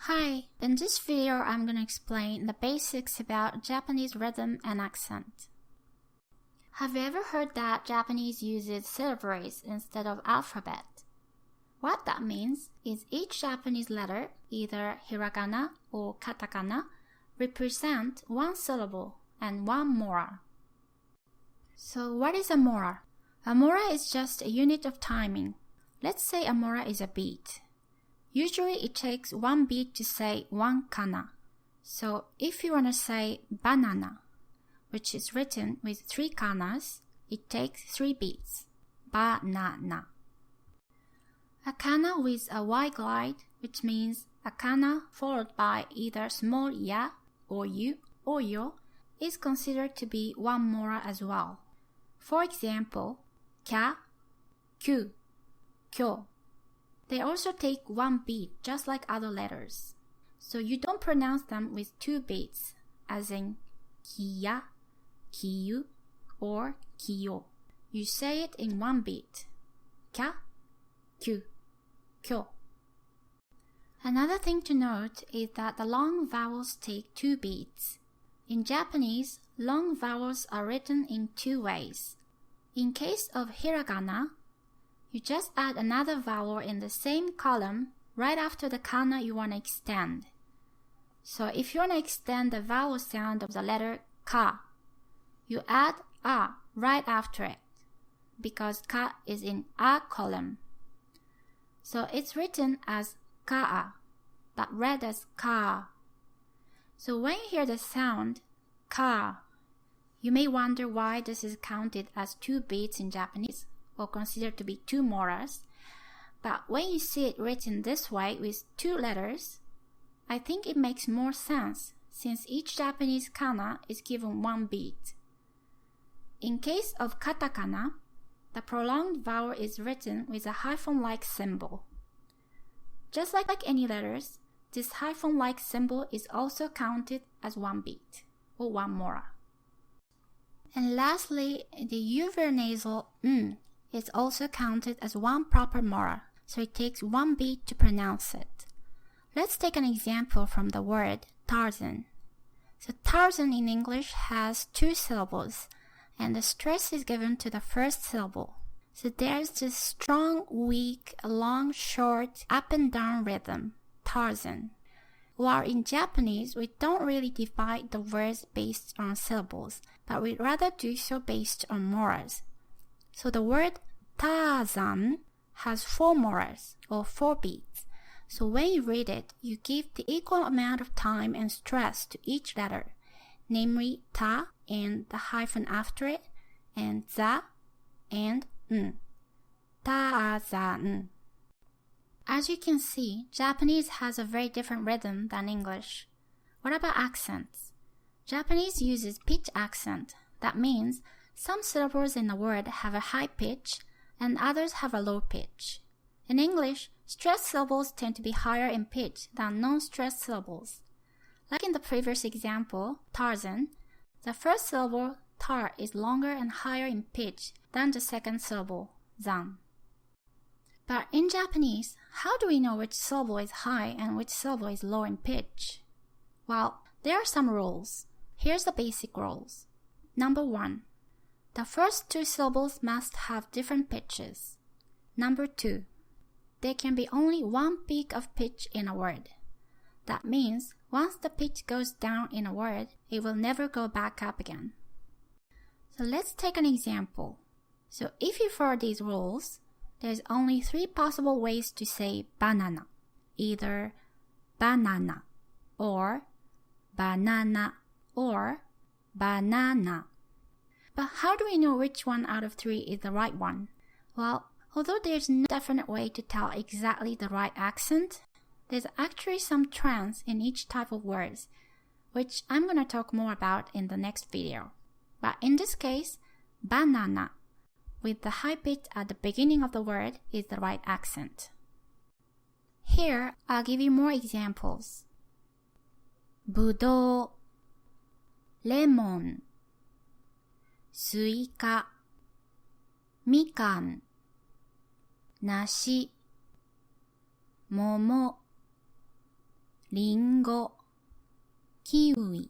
Hi, in this video I'm going to explain the basics about Japanese rhythm and accent. Have you ever heard that Japanese uses syllables instead of alphabet? What that means is each Japanese letter, either hiragana or katakana, represent one syllable and one mora. So what is a mora? A mora is just a unit of timing. Let's say a mora is a beat. Usually it takes one beat to say one kana. So if you want to say banana, which is written with 3 kanas, it takes 3 beats. Banana. A kana with a Y glide, which means a kana followed by either small ya or yu or yo, is considered to be one mora as well. For example, kya, kyu, kyo. They also take one beat just like other letters. So you don't pronounce them with 2 beats, as in kiya, kiyu, or kiyo. You say it in one beat. Kya, kyu, kyo. Another thing to note is that the long vowels take 2 beats. In Japanese, long vowels are written in 2 ways. In case of hiragana, you just add another vowel in the same column right after the kana you want to extend. So if you want to extend the vowel sound of the letter ka, you add a right after it, because ka is in a column. So it's written as ka'a, but read as ka. So when you hear the sound ka, you may wonder why this is counted as 2 beats in Japanese, or considered to be 2 moras. But when you see it written this way with 2 letters, I think it makes more sense, since each Japanese kana is given 1 beat. In case of katakana, the prolonged vowel is written with a hyphen-like symbol. Just like any letters, this hyphen-like symbol is also counted as 1 beat, or 1 mora. And lastly, the uvernasal is also counted as 1 proper mora, so it takes 1 beat to pronounce it. Let's take an example from the word Tarzan. So Tarzan in English has 2 syllables, and the stress is given to the first syllable. So there's this strong, weak, long, short, up and down rhythm, Tarzan. While in Japanese, we don't really divide the words based on syllables, but we rather do so based on moras. So the word Tarzan has 4 moras, or 4 beats. So when you read it, you give the equal amount of time and stress to each letter, namely ta and the hyphen after it, and za and n. Tarzan. As you can see, Japanese has a very different rhythm than English. What about accents? Japanese uses pitch accent. That means some syllables in a word have a high pitch and others have a low pitch. In English, stressed syllables tend to be higher in pitch than non-stressed syllables. Like in the previous example, Tarzan, the first syllable, tar, is longer and higher in pitch than the second syllable, zan. But in Japanese, how do we know which syllable is high and which syllable is low in pitch? Well, there are some rules. Here's the basic rules. Number 1. The first 2 syllables must have different pitches. Number 2. There can be only 1 peak of pitch in a word. That means once the pitch goes down in a word, it will never go back up again. So let's take an example. So if you follow these rules, there's only 3 possible ways to say banana. Either banana, or banana, or banana. But how do we know which one out of 3 is the right one? Well, although there's no definite way to tell exactly the right accent, there's actually some trends in each type of words, which I'm going to talk more about in the next video. But in this case, banana, with the high pitch at the beginning of the word, is the right accent. Here, I'll give you more examples. ぶどう lemon スイカ みかん 梨 桃リンゴ kiwi.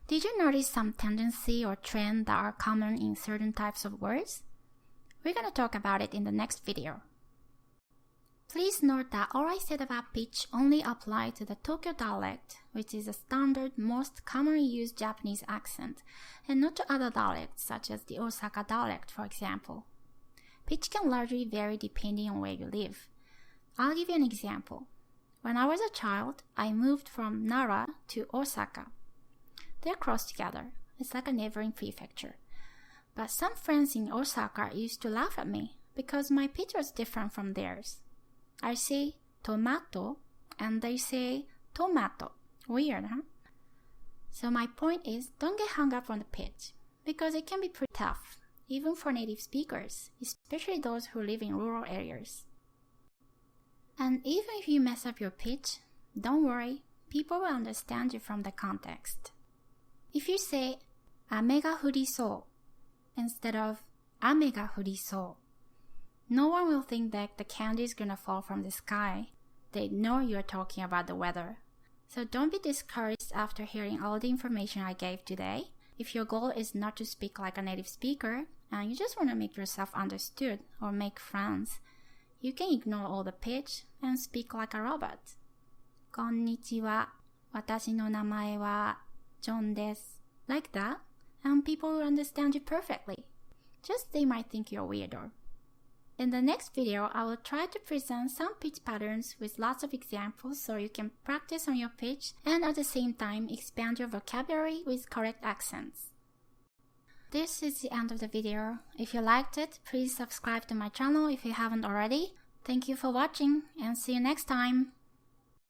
Did you notice some tendency or trend that are common in certain types of words? We're going to talk about it in the next video. Please note that all I said about pitch only apply to the Tokyo dialect, which is the standard, most commonly used Japanese accent, and not to other dialects such as the Osaka dialect, for example. Pitch can largely vary depending on where you live. I'll give you an example. When I was a child, I moved from Nara to Osaka. They're close together. It's like a neighboring prefecture. But some friends in Osaka used to laugh at me because my pitch was different from theirs. I say tomato and they say tomato. Weird, huh? So my point is, don't get hung up on the pitch because it can be pretty tough, even for native speakers, especially those who live in rural areas. And even if you mess up your pitch, don't worry, people will understand you from the context. If you say 雨が降りそう instead of 雨が降りそう, no one will think that the candy is gonna fall from the sky. They know you're talking about the weather. So don't be discouraged after hearing all the information I gave today. If your goal is not to speak like a native speaker and you just want to make yourself understood or make friends, you can ignore all the pitch and speak like a robot. こんにちは。私の名前はジョンです。Like that, and people will understand you perfectly. Just they might think you're weirdo. In the next video, I will try to present some pitch patterns with lots of examples so you can practice on your pitch and at the same time expand your vocabulary with correct accents. This is the end of the video. If you liked it, please subscribe to my channel if you haven't already. Thank you for watching and see you next time.